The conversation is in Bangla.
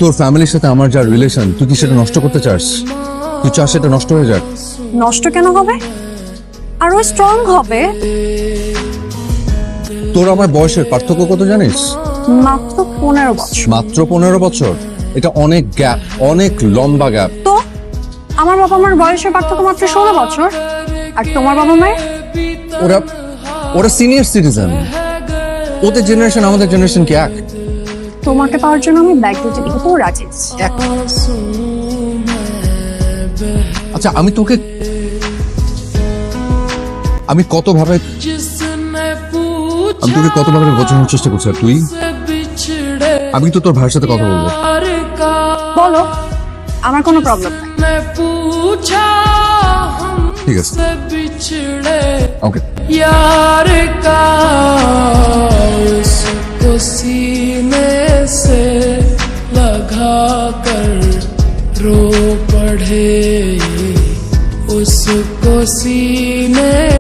তোর ফ্যামিলির সাথে আমার যা রিলেশন, তুই কি সেটা নষ্ট করতে চাস? তুই চাস সেটা নষ্ট হয়ে যাক? নষ্ট কেন হবে? আরো স্ট্রং হবে। তোর আমার বয়সের পার্থক্য কত জানিস? মাত্র 15 বছর। মাত্র 15 বছর? এটা অনেক গ্যাপ, অনেক লম্বা গ্যাপ। তো আমার বাবা মার বয়সের পার্থক্য মাত্র 16 বছর, আর তোমার বাবা মায়ের? ওরা ওরা সিনিয়র সিটিজেন। ওদের জেনারেশন আমাদের জেনারেশন কি এক? তোমাকে পাওয়ার জন্য আমি ব্যাগ দিতে দিতেও রাজি আছি। আচ্ছা, আমি তোকে আমি কতভাবে বোঝানোর চেষ্টা করছি, আর তুই? আমি তো তোর ভাইয়ের সাথে কথা বলবো। বলো, আমার কোনো প্রবলেম নাই। ঠিক আছে, ওকে। यार का उसको सीने से लगा कर रो पड़े, उसको सीने